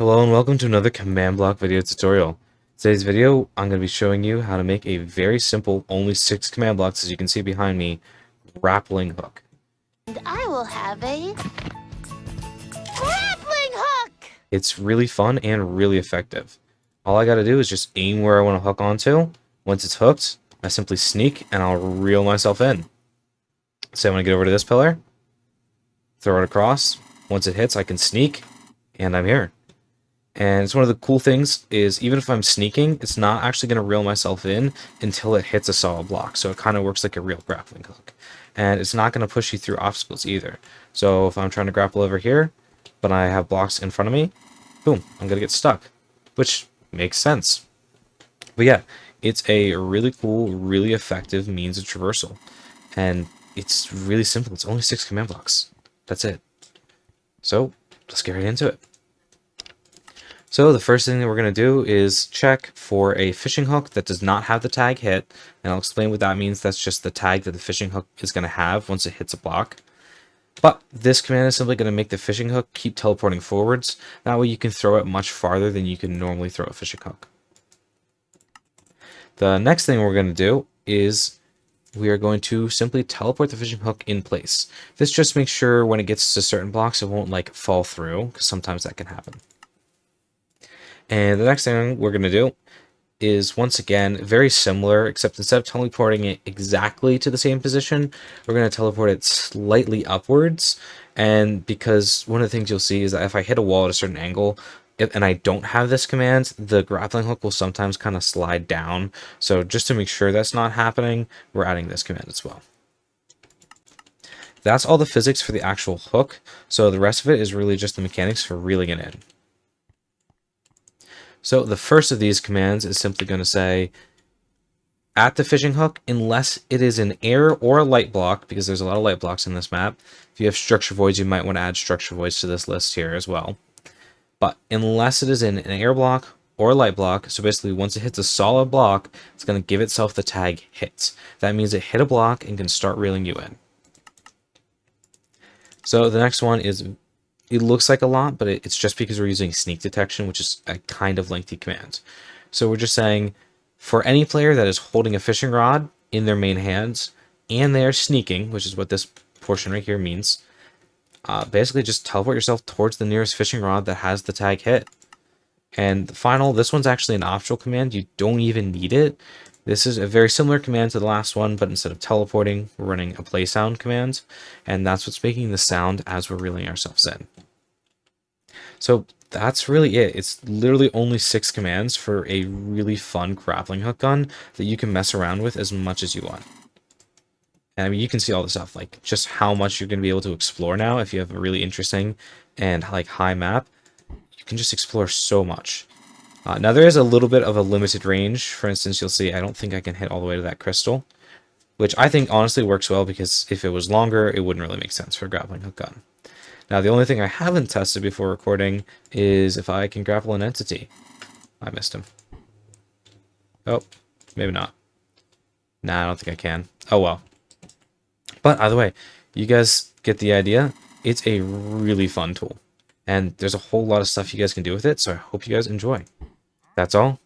Hello and welcome to another command block video tutorial. Today's video, I'm going to be showing you how to make a very simple, only 6 command blocks, as you can see behind me, grappling hook. And I will have a grappling hook! It's really fun and really effective. All I got to do is just aim where I want to hook onto. Once it's hooked, I simply sneak and I'll reel myself in. So I'm going to get over to this pillar, throw it across. Once it hits, I can sneak, and I'm here. And it's one of the cool things is even if I'm sneaking, it's not actually going to reel myself in until it hits a solid block. So it kind of works like a real grappling hook. And it's not going to push you through obstacles either. So if I'm trying to grapple over here, but I have blocks in front of me, boom, I'm going to get stuck, which makes sense. But yeah, it's a really cool, really effective means of traversal. And it's really simple. It's only 6 command blocks. That's it. So let's get right into it. So the first thing that we're going to do is check for a fishing hook that does not have the tag hit, and I'll explain what that means. That's just the tag that the fishing hook is going to have once it hits a block. But this command is simply going to make the fishing hook keep teleporting forwards. That way you can throw it much farther than you can normally throw a fishing hook. The next thing we're going to do is we are going to simply teleport the fishing hook in place. This just makes sure when it gets to certain blocks it won't like fall through, because sometimes that can happen. And the next thing we're going to do is, once again, very similar, except instead of teleporting it exactly to the same position, we're going to teleport it slightly upwards. And because one of the things you'll see is that if I hit a wall at a certain angle, and I don't have this command, the grappling hook will sometimes kind of slide down. So just to make sure that's not happening, we're adding this command as well. That's all the physics for the actual hook. So the rest of it is really just the mechanics for reeling it in. So the first of these commands is simply going to say, at the fishing hook, unless it is an air or a light block, because there's a lot of light blocks in this map. If you have structure voids, you might want to add structure voids to this list here as well. But unless it is in an air block or a light block, so basically once it hits a solid block, it's going to give itself the tag hit. That means it hit a block and can start reeling you in. So the next one is, it looks like a lot, but it's just because we're using sneak detection, which is a kind of lengthy command. So we're just saying, for any player that is holding a fishing rod in their main hands, and they are sneaking, which is what this portion right here means, basically just teleport yourself towards the nearest fishing rod that has the tag hit. And the final, this one's actually an optional command. You don't even need it. This is a very similar command to the last one, but instead of teleporting, we're running a play sound command, and that's what's making the sound as we're reeling ourselves in. So that's really it. It's literally only 6 commands for a really fun grappling hook gun that you can mess around with as much as you want. And I mean, you can see all the stuff, like just how much you're going to be able to explore now. If you have a really interesting and like high map, you can just explore so much. Now there is a little bit of a limited range. For instance, you'll see I don't think I can hit all the way to that crystal, which I think honestly works well, because if it was longer, it wouldn't really make sense for a grappling hook gun. Now the only thing I haven't tested before recording is if I can grapple an entity. I missed him. Oh, maybe not. Nah, I don't think I can. Oh well. But either way, you guys get the idea. It's a really fun tool, and there's a whole lot of stuff you guys can do with it, so I hope you guys enjoy. That's all.